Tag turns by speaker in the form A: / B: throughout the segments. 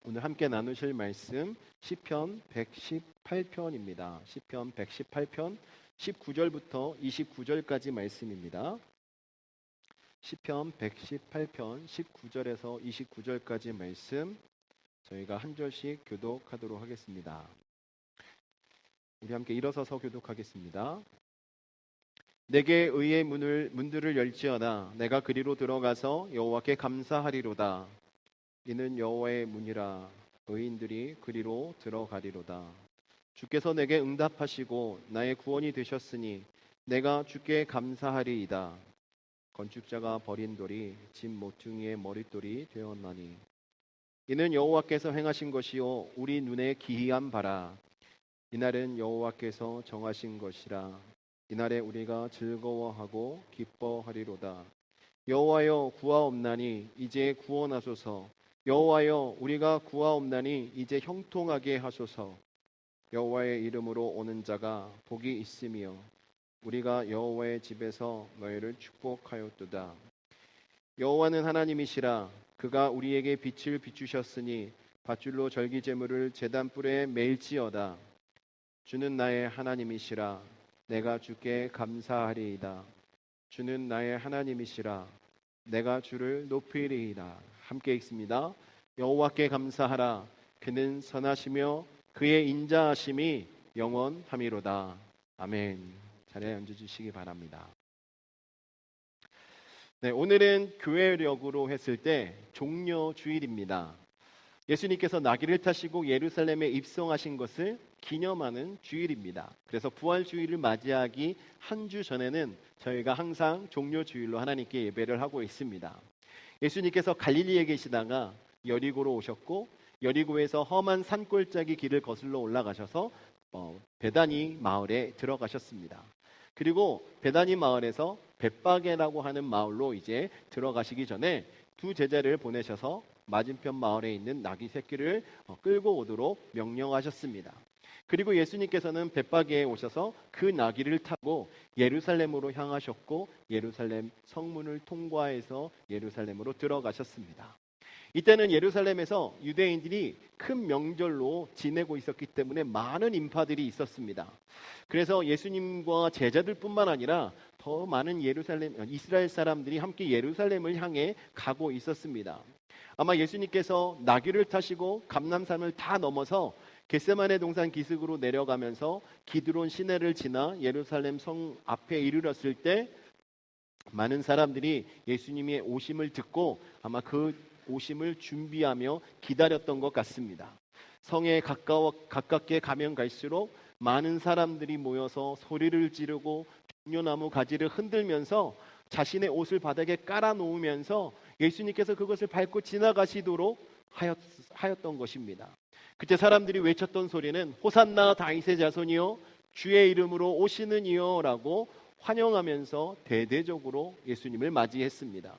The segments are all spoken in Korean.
A: 오늘 함께 나누실 말씀 시편 118편입니다. 시편 118편 19절부터 29절까지 말씀입니다. 시편 118편 19절에서 29절까지 말씀 저희가 한 절씩 교독하도록 하겠습니다. 우리 함께 일어서서 교독하겠습니다. 내게 의의 문들을 열지어다. 내가 그리로 들어가서 여호와께 감사하리로다. 이는 여호와의 문이라. 의인들이 그리로 들어가리로다. 주께서 내게 응답하시고 나의 구원이 되셨으니 내가 주께 감사하리이다. 건축자가 버린 돌이 집 모퉁이의 머릿돌이 되었나니 이는 여호와께서 행하신 것이요 우리 눈에 기이한 바라. 이날은 여호와께서 정하신 것이라. 이날에 우리가 즐거워하고 기뻐하리로다. 여호와여 구하옵나니 이제 구원하소서. 여호와여 우리가 구하옵나니 이제 형통하게 하소서. 여호와의 이름으로 오는 자가 복이 있으며 우리가 여호와의 집에서 너희를 축복하였도다. 여호와는 하나님이시라. 그가 우리에게 빛을 비추셨으니 밧줄로 절기제물을 제단 뿔에 매일지어다. 주는 나의 하나님이시라. 내가 주께 감사하리이다. 주는 나의 하나님이시라. 내가 주를 높이리이다. 함께 읽습니다. 여호와께 감사하라. 그는 선하시며 그의 인자하심이 영원함이로다. 아멘. 자리에 앉아주시기 바랍니다. 네, 오늘은 교회력으로 했을 때 종려주일입니다. 예수님께서 나귀를 타시고 예루살렘에 입성하신 것을 기념하는 주일입니다. 그래서 부활주일을 맞이하기 한 주 전에는 저희가 항상 종려주일로 하나님께 예배를 하고 있습니다. 예수님께서 갈릴리에 계시다가 여리고로 오셨고 여리고에서 험한 산골짜기 길을 거슬러 올라가셔서 베다니 마을에 들어가셨습니다. 그리고 베다니 마을에서 벳바게라고 하는 마을로 이제 들어가시기 전에 두 제자를 보내셔서 맞은편 마을에 있는 나귀 새끼를 끌고 오도록 명령하셨습니다. 그리고 예수님께서는 벳바게에 오셔서 그 나귀를 타고 예루살렘으로 향하셨고 예루살렘 성문을 통과해서 예루살렘으로 들어가셨습니다. 이때는 예루살렘에서 유대인들이 큰 명절로 지내고 있었기 때문에 많은 인파들이 있었습니다. 그래서 예수님과 제자들뿐만 아니라 더 많은 이스라엘 사람들이 함께 예루살렘을 향해 가고 있었습니다. 아마 예수님께서 나귀를 타시고 감람산을 다 넘어서 겟세마네 동산 기슭으로 내려가면서 기드론 시내를 지나 예루살렘 성 앞에 이르렀을 때 많은 사람들이 예수님의 오심을 듣고 아마 그 오심을 준비하며 기다렸던 것 같습니다. 성에 가깝게 가면 갈수록 많은 사람들이 모여서 소리를 지르고 종려나무 가지를 흔들면서 자신의 옷을 바닥에 깔아 놓으면서 예수님께서 그것을 밟고 지나가시도록 하였던 것입니다. 그때 사람들이 외쳤던 소리는 호산나 다윗의 자손이여 주의 이름으로 오시는 이여 라고 환영하면서 대대적으로 예수님을 맞이했습니다.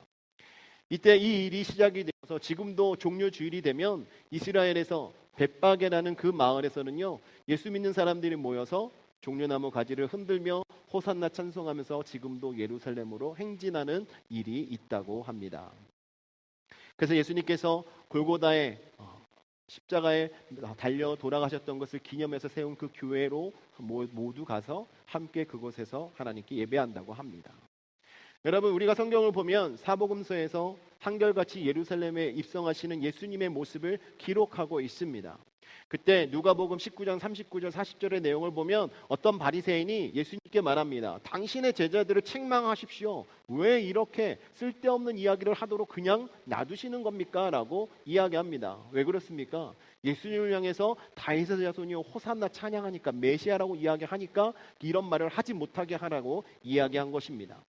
A: 이때 이 일이 시작이 되어서 지금도 종려주일이 되면 이스라엘에서 벳바게라는 그 마을에서는요 예수 믿는 사람들이 모여서 종려나무 가지를 흔들며 호산나 찬송하면서 지금도 예루살렘으로 행진하는 일이 있다고 합니다. 그래서 예수님께서 골고다에 십자가에 달려 돌아가셨던 것을 기념해서 세운 그 교회로 모두 가서 함께 그곳에서 하나님께 예배한다고 합니다. 여러분, 우리가 성경을 보면 사복음서에서 한결같이 예루살렘에 입성하시는 예수님의 모습을 기록하고 있습니다. 그때 누가복음 19장 39절 40절의 내용을 보면 어떤 바리새인이 예수님께 말합니다. 당신의 제자들을 책망하십시오. 왜 이렇게 쓸데없는 이야기를 하도록 그냥 놔두시는 겁니까? 라고 이야기합니다. 왜 그렇습니까? 예수님을 향해서 다윗의 자손이요 호산나 찬양하니까 메시아라고 이야기하니까 이런 말을 하지 못하게 하라고 이야기한 것입니다.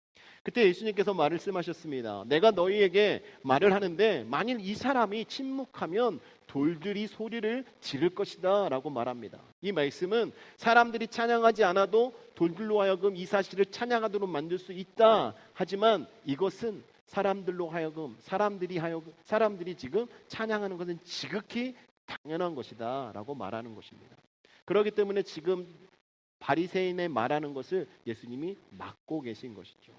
A: 그때 예수님께서 말씀하셨습니다. 내가 너희에게 말을 하는데 만일 이 사람이 침묵하면 돌들이 소리를 지를 것이다 라고 말합니다. 이 말씀은 사람들이 찬양하지 않아도 돌들로 하여금 이 사실을 찬양하도록 만들 수 있다. 하지만 이것은 사람들이 지금 찬양하는 것은 지극히 당연한 것이다 라고 말하는 것입니다. 그렇기 때문에 지금 바리새인의 말하는 것을 예수님이 막고 계신 것이죠.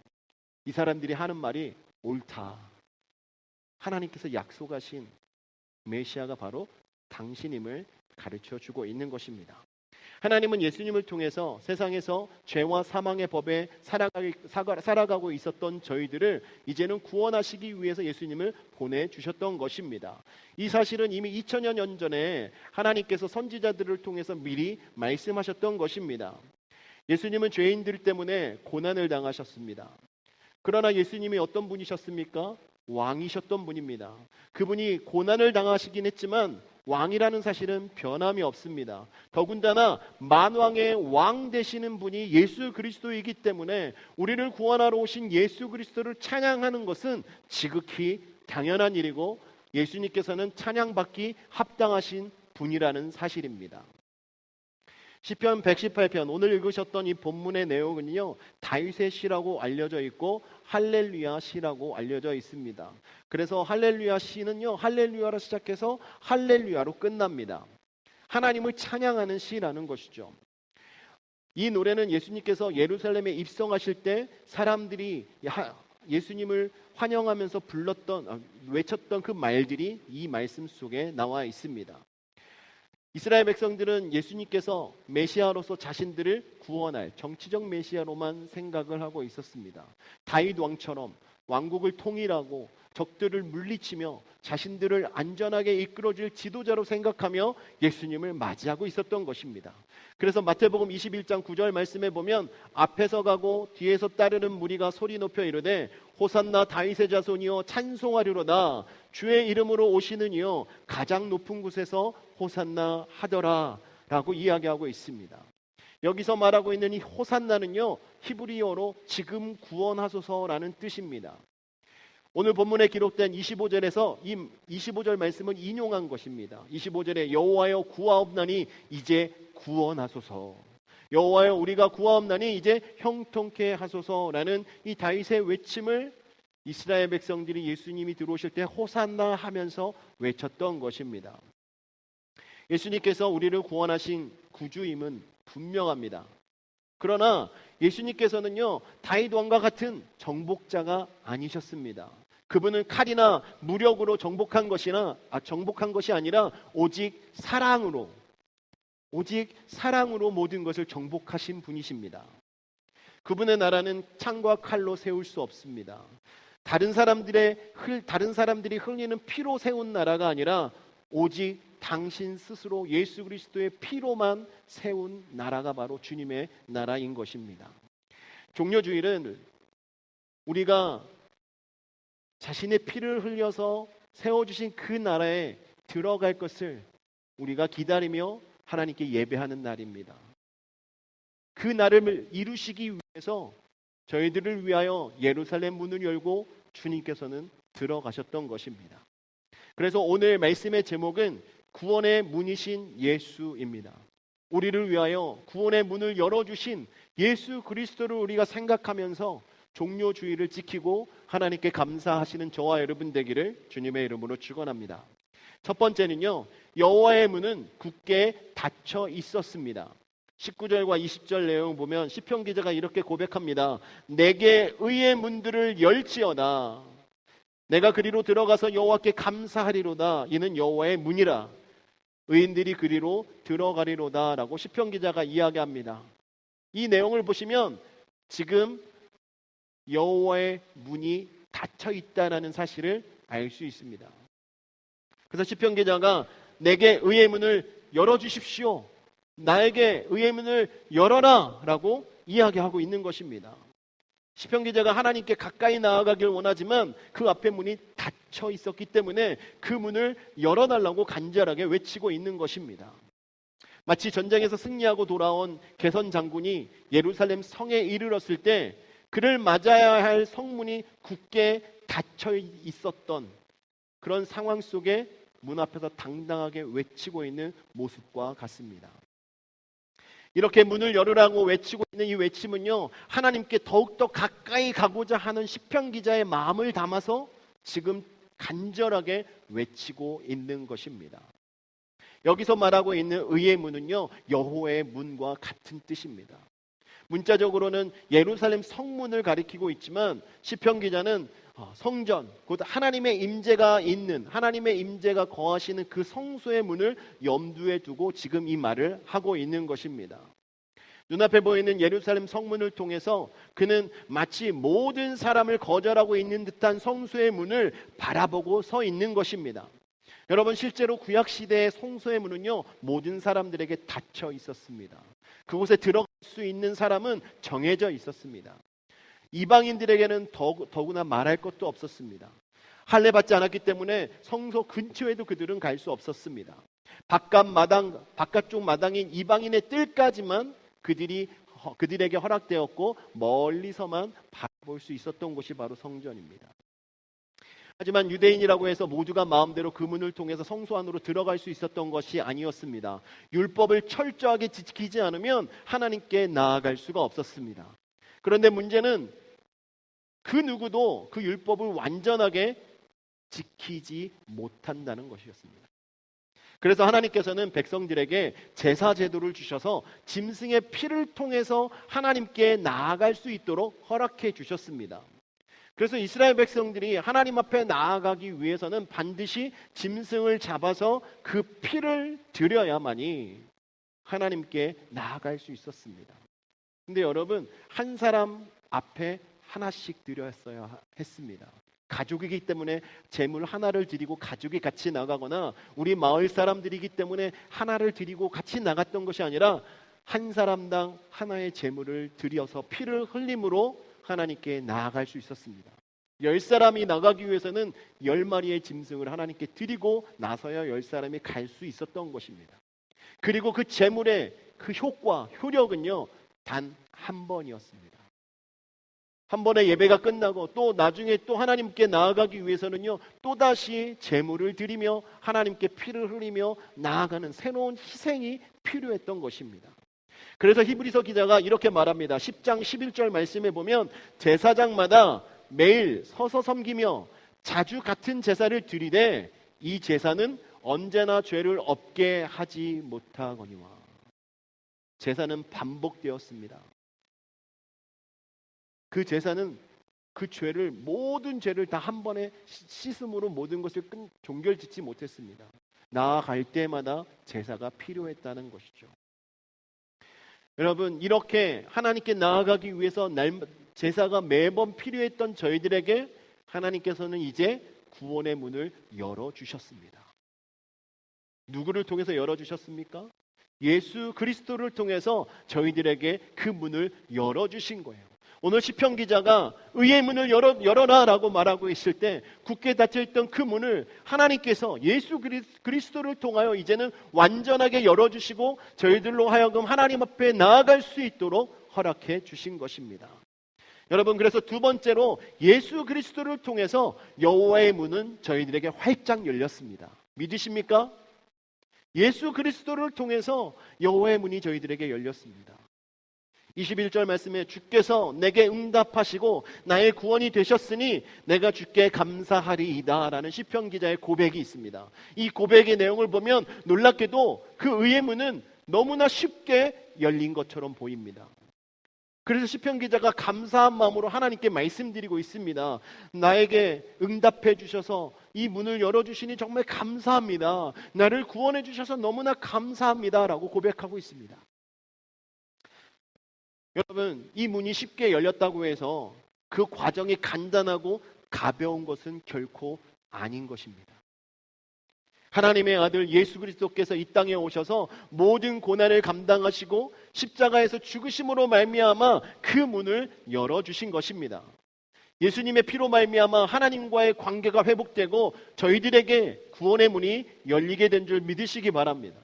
A: 이 사람들이 하는 말이 옳다. 하나님께서 약속하신 메시아가 바로 당신임을 가르쳐 주고 있는 것입니다. 하나님은 예수님을 통해서 세상에서 죄와 사망의 법에 살아가고 있었던 저희들을 이제는 구원하시기 위해서 예수님을 보내주셨던 것입니다. 이 사실은 이미 2000여 년 전에 하나님께서 선지자들을 통해서 미리 말씀하셨던 것입니다. 예수님은 죄인들 때문에 고난을 당하셨습니다. 그러나 예수님이 어떤 분이셨습니까? 왕이셨던 분입니다. 그분이 고난을 당하시긴 했지만 왕이라는 사실은 변함이 없습니다. 더군다나 만왕의 왕 되시는 분이 예수 그리스도이기 때문에 우리를 구원하러 오신 예수 그리스도를 찬양하는 것은 지극히 당연한 일이고 예수님께서는 찬양받기 합당하신 분이라는 사실입니다. 시편 118편 오늘 읽으셨던 이 본문의 내용은요, 다윗의 시라고 알려져 있고 할렐루야 시라고 알려져 있습니다. 그래서 할렐루야 시는요, 할렐루야로 시작해서 할렐루야로 끝납니다. 하나님을 찬양하는 시라는 것이죠. 이 노래는 예수님께서 예루살렘에 입성하실 때 사람들이 예수님을 환영하면서 외쳤던 그 말들이 이 말씀 속에 나와 있습니다. 이스라엘 백성들은 예수님께서 메시아로서 자신들을 구원할 정치적 메시아로만 생각을 하고 있었습니다. 다윗 왕처럼 왕국을 통일하고 적들을 물리치며 자신들을 안전하게 이끌어줄 지도자로 생각하며 예수님을 맞이하고 있었던 것입니다. 그래서 마태복음 21장 9절 말씀에 보면 앞에서 가고 뒤에서 따르는 무리가 소리 높여 이르되 호산나 다윗의 자손이여 찬송하리로다 주의 이름으로 오시는 이여 가장 높은 곳에서 호산나 하더라 라고 이야기하고 있습니다. 여기서 말하고 있는 이 호산나는요, 히브리어로 지금 구원하소서라는 뜻입니다. 오늘 본문에 기록된 25절에서 이 25절 말씀은 인용한 것입니다. 25절에 여호와여 구하옵나니 이제 구원하소서, 여호와여 우리가 구하옵나니 이제 형통케 하소서라는 이 다윗의 외침을 이스라엘 백성들이 예수님이 들어오실 때 호산나 하면서 외쳤던 것입니다. 예수님께서 우리를 구원하신 구주임은 분명합니다. 그러나 예수님께서는요, 다윗 왕과 같은 정복자가 아니셨습니다. 그분은 칼이나 무력으로 정복한 것이 아니라 오직 사랑으로 모든 것을 정복하신 분이십니다. 그분의 나라는 창과 칼로 세울 수 없습니다. 다른 사람들이 흘리는 피로 세운 나라가 아니라 오직 당신 스스로 예수 그리스도의 피로만 세운 나라가 바로 주님의 나라인 것입니다. 종려주일은 우리가 자신의 피를 흘려서 세워주신 그 나라에 들어갈 것을 우리가 기다리며 하나님께 예배하는 날입니다. 그 날을 이루시기 위해서 저희들을 위하여 예루살렘 문을 열고 주님께서는 들어가셨던 것입니다. 그래서 오늘 말씀의 제목은 구원의 문이신 예수입니다. 우리를 위하여 구원의 문을 열어주신 예수 그리스도를 우리가 생각하면서 종료주의를 지키고 하나님께 감사하시는 저와 여러분 되기를 주님의 이름으로 축원합니다. 첫 번째는요, 여호와의 문은 굳게 닫혀 있었습니다. 19절과 20절 내용 보면 시편 기자가 이렇게 고백합니다. 내게 의의 문들을 열지어다. 내가 그리로 들어가서 여호와께 감사하리로다. 이는 여호와의 문이라. 의인들이 그리로 들어가리로다 라고 시편 기자가 이야기합니다. 이 내용을 보시면 지금 여호와의 문이 닫혀 있다는 사실을 알 수 있습니다. 그래서 시편 기자가 내게 의의 문을 열어주십시오, 나에게 의의 문을 열어라 라고 이야기하고 있는 것입니다. 시편 기자가 하나님께 가까이 나아가길 원하지만 그 앞에 문이 닫혀 있었기 때문에 그 문을 열어달라고 간절하게 외치고 있는 것입니다. 마치 전쟁에서 승리하고 돌아온 개선 장군이 예루살렘 성에 이르렀을 때 그를 맞아야 할 성문이 굳게 닫혀 있었던 그런 상황 속에 문 앞에서 당당하게 외치고 있는 모습과 같습니다. 이렇게 문을 열으라고 외치고 있는 이 외침은요, 하나님께 더욱더 가까이 가고자 하는 시편 기자의 마음을 담아서 지금 간절하게 외치고 있는 것입니다. 여기서 말하고 있는 의의 문은요, 여호와의 문과 같은 뜻입니다. 문자적으로는 예루살렘 성문을 가리키고 있지만 시편 기자는 성전, 곧 하나님의 임재가 있는, 하나님의 임재가 거하시는 그 성소의 문을 염두에 두고 지금 이 말을 하고 있는 것입니다. 눈앞에 보이는 예루살렘 성문을 통해서 그는 마치 모든 사람을 거절하고 있는 듯한 성소의 문을 바라보고 서 있는 것입니다. 여러분, 실제로 구약 시대의 성소의 문은요, 모든 사람들에게 닫혀 있었습니다. 그곳에 들어갈 수 있는 사람은 정해져 있었습니다. 이방인들에게는 더구나 말할 것도 없었습니다. 할례 받지 않았기 때문에 성소 근처에도 그들은 갈 수 없었습니다. 바깥쪽 마당인 이방인의 뜰까지만 그들에게 허락되었고 멀리서만 바라볼 수 있었던 곳이 바로 성전입니다. 하지만 유대인이라고 해서 모두가 마음대로 그 문을 통해서 성소 안으로 들어갈 수 있었던 것이 아니었습니다. 율법을 철저하게 지키지 않으면 하나님께 나아갈 수가 없었습니다. 그런데 문제는 그 누구도 그 율법을 완전하게 지키지 못한다는 것이었습니다. 그래서 하나님께서는 백성들에게 제사 제도를 주셔서 짐승의 피를 통해서 하나님께 나아갈 수 있도록 허락해 주셨습니다. 그래서 이스라엘 백성들이 하나님 앞에 나아가기 위해서는 반드시 짐승을 잡아서 그 피를 드려야만이 하나님께 나아갈 수 있었습니다. 근데 여러분, 한 사람 앞에 하나씩 드렸어야 했습니다. 가족이기 때문에 제물 하나를 드리고 가족이 같이 나가거나 우리 마을 사람들이기 때문에 하나를 드리고 같이 나갔던 것이 아니라 한 사람당 하나의 제물을 드려서 피를 흘림으로 하나님께 나아갈 수 있었습니다. 10사람이 나가기 위해서는 10마리의 짐승을 하나님께 드리고 나서야 10사람이 갈 수 있었던 것입니다. 그리고 그 제물의 그 효력은요, 단 한 번이었습니다. 한 번의 예배가 끝나고 또 나중에 또 하나님께 나아가기 위해서는요, 또다시 제물을 드리며 하나님께 피를 흘리며 나아가는 새로운 희생이 필요했던 것입니다. 그래서 히브리서 기자가 이렇게 말합니다. 10장 11절 말씀에 보면 제사장마다 매일 서서 섬기며 자주 같은 제사를 드리되 이 제사는 언제나 죄를 없게 하지 못하거니와. 제사는 반복되었습니다. 그 제사는 그 죄를, 모든 죄를 다 한 번에 씻음으로 모든 것을 종결짓지 못했습니다. 나아갈 때마다 제사가 필요했다는 것이죠. 여러분, 이렇게 하나님께 나아가기 위해서 제사가 매번 필요했던 저희들에게 하나님께서는 이제 구원의 문을 열어주셨습니다. 누구를 통해서 열어주셨습니까? 예수 그리스도를 통해서 저희들에게 그 문을 열어주신 거예요. 오늘 시편 기자가 의의 문을 열어라 라고 말하고 있을 때 굳게 닫혀있던 그 문을 하나님께서 예수 그리스도를 통하여 이제는 완전하게 열어주시고 저희들로 하여금 하나님 앞에 나아갈 수 있도록 허락해 주신 것입니다. 여러분, 그래서 두 번째로 예수 그리스도를 통해서 여호와의 문은 저희들에게 활짝 열렸습니다. 믿으십니까? 예수 그리스도를 통해서 여호와의 문이 저희들에게 열렸습니다. 21절 말씀에 주께서 내게 응답하시고 나의 구원이 되셨으니 내가 주께 감사하리이다 라는 시편 기자의 고백이 있습니다. 이 고백의 내용을 보면 놀랍게도 그 의의 문은 너무나 쉽게 열린 것처럼 보입니다. 그래서 시편 기자가 감사한 마음으로 하나님께 말씀드리고 있습니다. 나에게 응답해 주셔서 이 문을 열어주시니 정말 감사합니다. 나를 구원해 주셔서 너무나 감사합니다 라고 고백하고 있습니다. 여러분, 이 문이 쉽게 열렸다고 해서 그 과정이 간단하고 가벼운 것은 결코 아닌 것입니다. 하나님의 아들 예수 그리스도께서 이 땅에 오셔서 모든 고난을 감당하시고 십자가에서 죽으심으로 말미암아 그 문을 열어주신 것입니다. 예수님의 피로 말미암아 하나님과의 관계가 회복되고 저희들에게 구원의 문이 열리게 된 줄 믿으시기 바랍니다.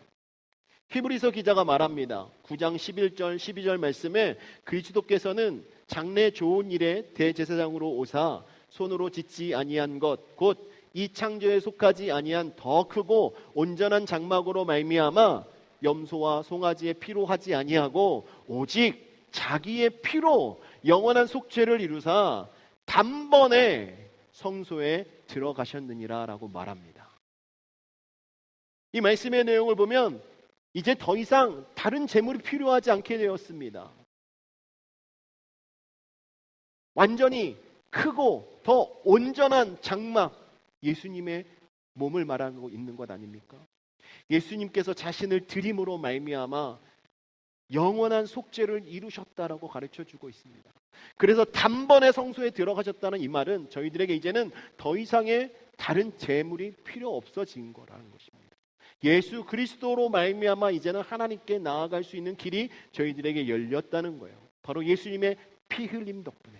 A: 히브리서 기자가 말합니다. 9장 11절 12절 말씀에 그리스도께서는 장래 좋은 일에 대제사장으로 오사 손으로 짓지 아니한 것 곧 이 창조에 속하지 아니한 더 크고 온전한 장막으로 말미암아 염소와 송아지의 피로 하지 아니하고 오직 자기의 피로 영원한 속죄를 이루사 단번에 성소에 들어가셨느니라 라고 말합니다. 이 말씀의 내용을 보면 이제 더 이상 다른 제물이 필요하지 않게 되었습니다. 완전히 크고 더 온전한 장막, 예수님의 몸을 말하고 있는 것 아닙니까? 예수님께서 자신을 드림으로 말미암아 영원한 속죄를 이루셨다라고 가르쳐주고 있습니다. 그래서 단번에 성소에 들어가셨다는 이 말은 저희들에게 이제는 더 이상의 다른 재물이 필요 없어진 거라는 것입니다. 예수 그리스도로 말미암아 이제는 하나님께 나아갈 수 있는 길이 저희들에게 열렸다는 거예요. 바로 예수님의 피 흘림 덕분에.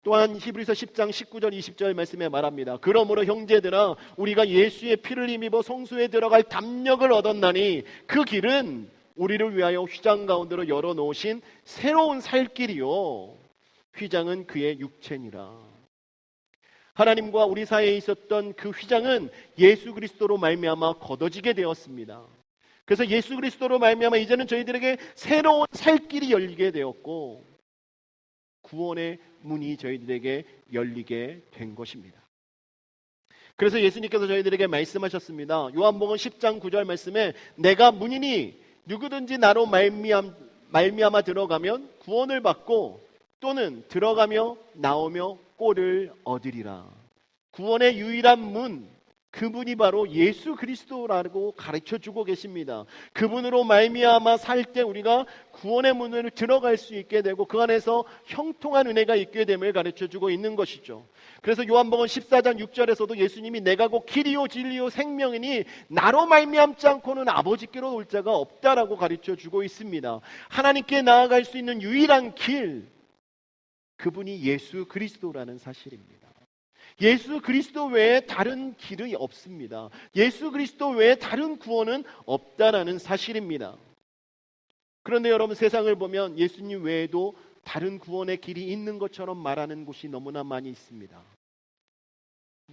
A: 또한 히브리서 10장 19절 20절 말씀에 말합니다. 그러므로 형제들아 우리가 예수의 피를 힘입어 성소에 들어갈 담력을 얻었나니 그 길은 우리를 위하여 휘장 가운데로 열어놓으신 새로운 살 길이요 휘장은 그의 육체니라. 하나님과 우리 사이에 있었던 그 휘장은 예수 그리스도로 말미암아 걷어지게 되었습니다. 그래서 예수 그리스도로 말미암아 이제는 저희들에게 새로운 살 길이 열리게 되었고 구원의 문이 저희들에게 열리게 된 것입니다. 그래서 예수님께서 저희들에게 말씀하셨습니다. 요한복음 10장 9절 말씀에 내가 문이니 누구든지 나로 말미암아 들어가면 구원을 받고 또는 들어가며 나오며 꼴을 얻으리라. 구원의 유일한 문, 그분이 바로 예수 그리스도라고 가르쳐주고 계십니다. 그분으로 말미암아 살 때 우리가 구원의 문을 들어갈 수 있게 되고 그 안에서 형통한 은혜가 있게 됨을 가르쳐주고 있는 것이죠. 그래서 요한복음 14장 6절에서도 예수님이 내가 곧 길이요 진리요 생명이니 나로 말미암지 않고는 아버지께로 올 자가 없다라고 가르쳐주고 있습니다. 하나님께 나아갈 수 있는 유일한 길, 그분이 예수 그리스도라는 사실입니다. 예수 그리스도 외에 다른 길이 없습니다. 예수 그리스도 외에 다른 구원은 없다라는 사실입니다. 그런데 여러분 세상을 보면 예수님 외에도 다른 구원의 길이 있는 것처럼 말하는 곳이 너무나 많이 있습니다.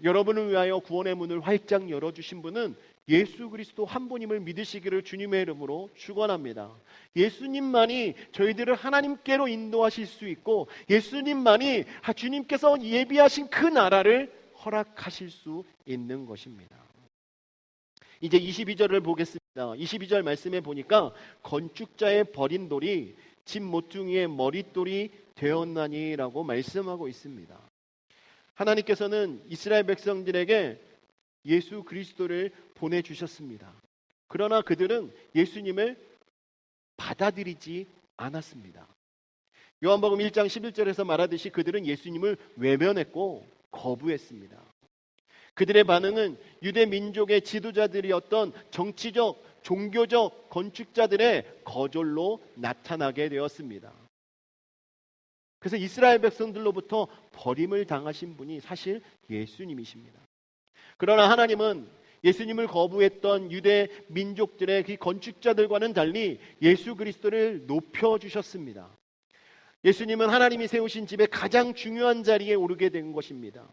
A: 여러분을 위하여 구원의 문을 활짝 열어주신 분은 예수 그리스도 한 분임을 믿으시기를 주님의 이름으로 축원합니다. 예수님만이 저희들을 하나님께로 인도하실 수 있고 예수님만이 주님께서 예비하신 그 나라를 허락하실 수 있는 것입니다. 이제 22절을 보겠습니다. 22절 말씀에 보니까 건축자의 버린 돌이 집 모퉁이의 머릿돌이 되었나니라고 말씀하고 있습니다. 하나님께서는 이스라엘 백성들에게 예수 그리스도를 보내주셨습니다. 그러나 그들은 예수님을 받아들이지 않았습니다. 요한복음 1장 11절에서 말하듯이 그들은 예수님을 외면했고 거부했습니다. 그들의 반응은 유대 민족의 지도자들이었던 정치적, 종교적 건축자들의 거절로 나타나게 되었습니다. 그래서 이스라엘 백성들로부터 버림을 당하신 분이 사실 예수님이십니다. 그러나 하나님은 예수님을 거부했던 유대 민족들의 그 건축자들과는 달리 예수 그리스도를 높여주셨습니다. 예수님은 하나님이 세우신 집의 가장 중요한 자리에 오르게 된 것입니다.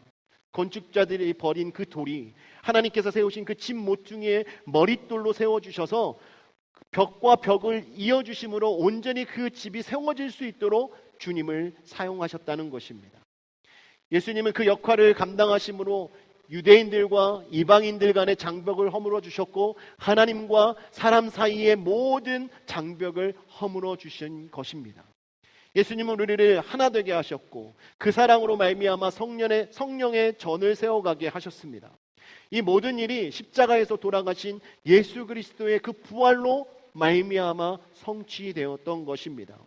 A: 건축자들이 버린 그 돌이 하나님께서 세우신 그 집 모퉁이의 머릿돌로 세워주셔서 벽과 벽을 이어주심으로 온전히 그 집이 세워질 수 있도록 주님을 사용하셨다는 것입니다. 예수님은 그 역할을 감당하심으로 유대인들과 이방인들 간의 장벽을 허물어 주셨고 하나님과 사람 사이의 모든 장벽을 허물어 주신 것입니다. 예수님은 우리를 하나 되게 하셨고 그 사랑으로 말미암아 성령의 전을 세워가게 하셨습니다. 이 모든 일이 십자가에서 돌아가신 예수 그리스도의 그 부활로 말미암아 성취되었던 것입니다.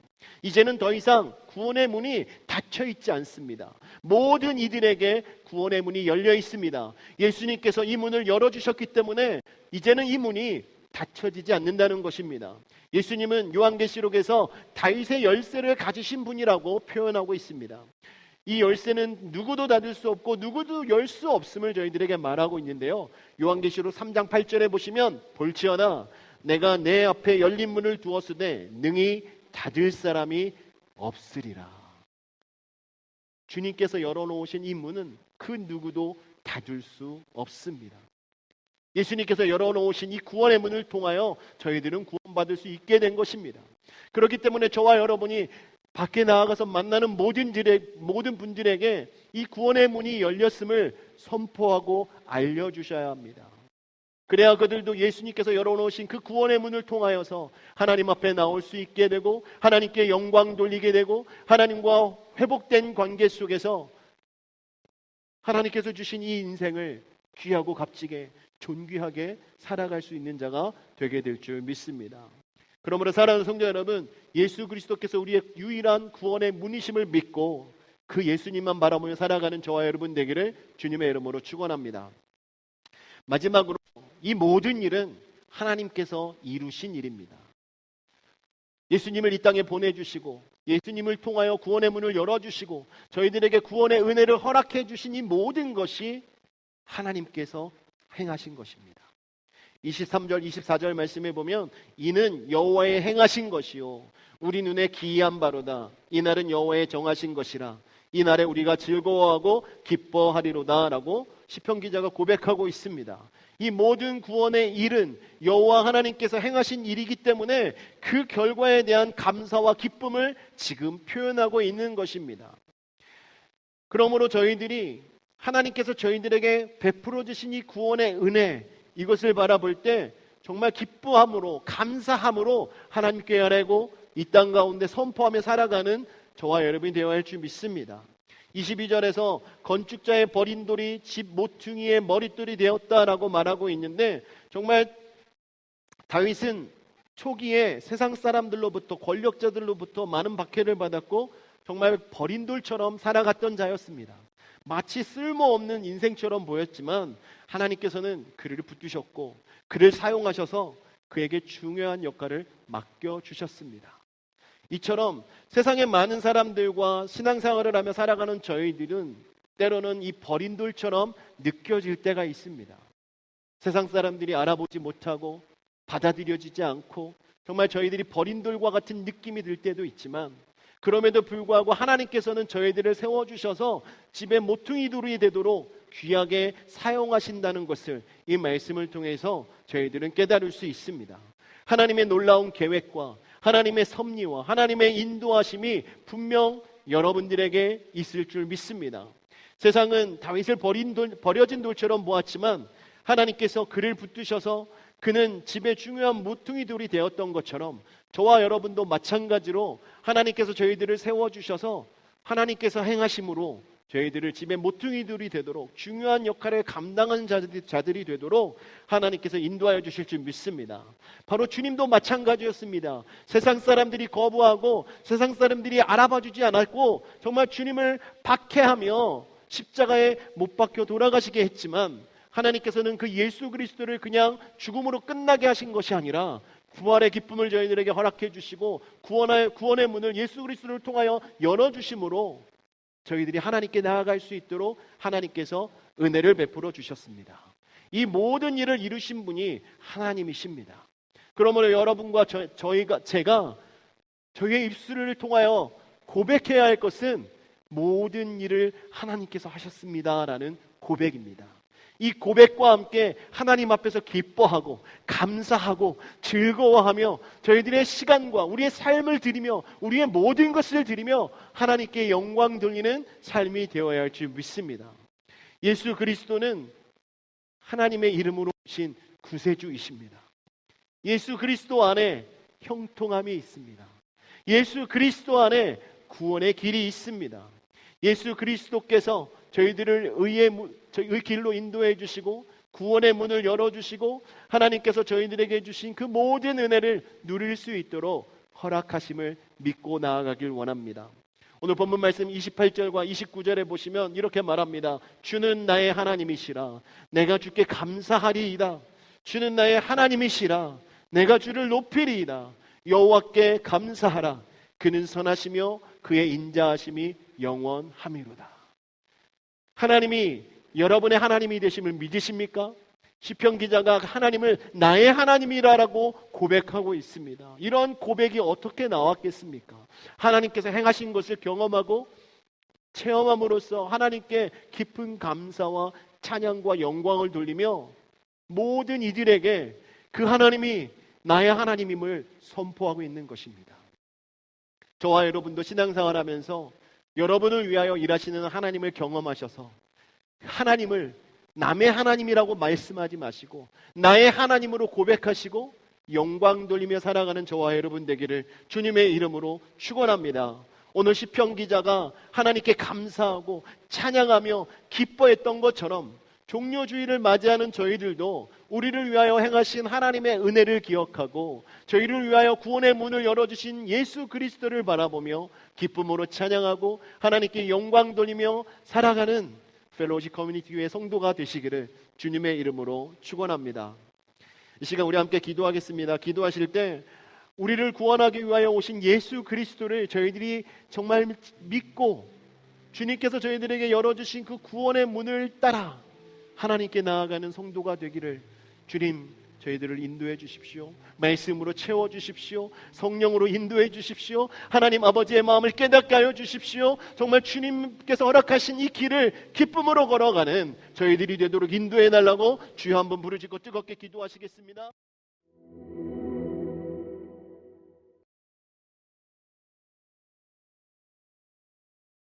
A: 이제는 더 이상 구원의 문이 닫혀 있지 않습니다. 모든 이들에게 구원의 문이 열려 있습니다. 예수님께서 이 문을 열어주셨기 때문에 이제는 이 문이 닫혀지지 않는다는 것입니다. 예수님은 요한계시록에서 다윗의 열쇠를 가지신 분이라고 표현하고 있습니다. 이 열쇠는 누구도 닫을 수 없고 누구도 열 수 없음을 저희들에게 말하고 있는데요. 요한계시록 3장 8절에 보시면 볼지어다 내가 내 앞에 열린 문을 두었으되 능히 닫을 사람이 없으리라. 주님께서 열어놓으신 이 문은 그 누구도 닫을 수 없습니다. 예수님께서 열어놓으신 이 구원의 문을 통하여 저희들은 구원받을 수 있게 된 것입니다. 그렇기 때문에 저와 여러분이 밖에 나아가서 만나는 모든 분들에게 이 구원의 문이 열렸음을 선포하고 알려주셔야 합니다. 그래야 그들도 예수님께서 열어놓으신 그 구원의 문을 통하여서 하나님 앞에 나올 수 있게 되고 하나님께 영광 돌리게 되고 하나님과 회복된 관계 속에서 하나님께서 주신 이 인생을 귀하고 값지게 존귀하게 살아갈 수 있는 자가 되게 될 줄 믿습니다. 그러므로 사랑하는 성도 여러분, 예수 그리스도께서 우리의 유일한 구원의 문이심을 믿고 그 예수님만 바라보며 살아가는 저와 여러분 되기를 주님의 이름으로 축원합니다. 마지막으로 이 모든 일은 하나님께서 이루신 일입니다. 예수님을 이 땅에 보내주시고 예수님을 통하여 구원의 문을 열어주시고 저희들에게 구원의 은혜를 허락해 주신 이 모든 것이 하나님께서 행하신 것입니다. 23절 24절 말씀에 보면 이는 여호와의 행하신 것이요 우리 눈에 기이한 바로다. 이날은 여호와의 정하신 것이라. 이날에 우리가 즐거워하고 기뻐하리로다 라고 시편 기자가 고백하고 있습니다. 이 모든 구원의 일은 여호와 하나님께서 행하신 일이기 때문에 그 결과에 대한 감사와 기쁨을 지금 표현하고 있는 것입니다. 그러므로 저희들이 하나님께서 저희들에게 베풀어 주신 이 구원의 은혜, 이것을 바라볼 때 정말 기뻐함으로 감사함으로 하나님께 아뢰고 이 땅 가운데 선포하며 살아가는 저와 여러분이 되어야 할 줄 믿습니다. 22절에서 건축자의 버린 돌이 집 모퉁이의 머릿돌이 되었다라고 말하고 있는데 정말 다윗은 초기에 세상 사람들로부터 권력자들로부터 많은 박해를 받았고 정말 버린 돌처럼 살아갔던 자였습니다. 마치 쓸모없는 인생처럼 보였지만 하나님께서는 그를 붙드셨고 그를 사용하셔서 그에게 중요한 역할을 맡겨주셨습니다. 이처럼 세상의 많은 사람들과 신앙생활을 하며 살아가는 저희들은 때로는 이 버린 돌처럼 느껴질 때가 있습니다. 세상 사람들이 알아보지 못하고 받아들여지지 않고 정말 저희들이 버린 돌과 같은 느낌이 들 때도 있지만 그럼에도 불구하고 하나님께서는 저희들을 세워주셔서 집에 모퉁이 돌이 되도록 귀하게 사용하신다는 것을 이 말씀을 통해서 저희들은 깨달을 수 있습니다. 하나님의 놀라운 계획과 하나님의 섭리와 하나님의 인도하심이 분명 여러분들에게 있을 줄 믿습니다. 세상은 다윗을 버려진 돌처럼 보았지만 하나님께서 그를 붙드셔서 그는 집의 중요한 모퉁이 돌이 되었던 것처럼 저와 여러분도 마찬가지로 하나님께서 저희들을 세워주셔서 하나님께서 행하심으로 저희들을 집의 모퉁이 돌이 되도록 중요한 역할을 감당하는 자들이 되도록 하나님께서 인도하여 주실 줄 믿습니다. 바로 주님도 마찬가지였습니다. 세상 사람들이 거부하고 세상 사람들이 알아봐 주지 않았고 정말 주님을 박해하며 십자가에 못 박혀 돌아가시게 했지만 하나님께서는 그 예수 그리스도를 그냥 죽음으로 끝나게 하신 것이 아니라 부활의 기쁨을 저희들에게 허락해 주시고 구원의 문을 예수 그리스도를 통하여 열어주심으로 저희들이 하나님께 나아갈 수 있도록 하나님께서 은혜를 베풀어 주셨습니다. 이 모든 일을 이루신 분이 하나님이십니다. 그러므로 여러분과 제가 저희의 입술을 통하여 고백해야 할 것은 모든 일을 하나님께서 하셨습니다라는 고백입니다. 이 고백과 함께 하나님 앞에서 기뻐하고 감사하고 즐거워하며 저희들의 시간과 우리의 삶을 드리며 우리의 모든 것을 드리며 하나님께 영광 돌리는 삶이 되어야 할 줄 믿습니다. 예수 그리스도는 하나님의 이름으로 오신 구세주이십니다. 예수 그리스도 안에 형통함이 있습니다. 예수 그리스도 안에 구원의 길이 있습니다. 예수 그리스도께서 저희들을 의의 길로 인도해 주시고 구원의 문을 열어주시고 하나님께서 저희들에게 주신 그 모든 은혜를 누릴 수 있도록 허락하심을 믿고 나아가길 원합니다. 오늘 본문 말씀 28절과 29절에 보시면 이렇게 말합니다. 주는 나의 하나님이시라 내가 주께 감사하리이다. 주는 나의 하나님이시라 내가 주를 높이리이다. 여호와께 감사하라 그는 선하시며 그의 인자하심이 영원함이로다. 하나님이 여러분의 하나님이 되심을 믿으십니까? 시편 기자가 하나님을 나의 하나님이라고 고백하고 있습니다. 이런 고백이 어떻게 나왔겠습니까? 하나님께서 행하신 것을 경험하고 체험함으로써 하나님께 깊은 감사와 찬양과 영광을 돌리며 모든 이들에게 그 하나님이 나의 하나님임을 선포하고 있는 것입니다. 저와 여러분도 신앙생활하면서 여러분을 위하여 일하시는 하나님을 경험하셔서 하나님을 남의 하나님이라고 말씀하지 마시고 나의 하나님으로 고백하시고 영광 돌리며 살아가는 저와 여러분 되기를 주님의 이름으로 축원합니다. 오늘 시편 기자가 하나님께 감사하고 찬양하며 기뻐했던 것처럼 종려주의를 맞이하는 저희들도 우리를 위하여 행하신 하나님의 은혜를 기억하고 저희를 위하여 구원의 문을 열어주신 예수 그리스도를 바라보며 기쁨으로 찬양하고 하나님께 영광 돌리며 살아가는 펠로우십 커뮤니티 교회 성도가 되시기를 주님의 이름으로 축원합니다. 이 시간 우리 함께 기도하겠습니다. 기도하실 때 우리를 구원하기 위하여 오신 예수 그리스도를 저희들이 정말 믿고 주님께서 저희들에게 열어주신 그 구원의 문을 따라 하나님께 나아가는 성도가 되기를 주님 저희들을 인도해 주십시오. 말씀으로 채워 주십시오. 성령으로 인도해 주십시오. 하나님 아버지의 마음을 깨닫게 하여 주십시오. 정말 주님께서 허락하신 이 길을 기쁨으로 걸어가는 저희들이 되도록 인도해 달라고 주여 한번 부르짖고 뜨겁게 기도하시겠습니다.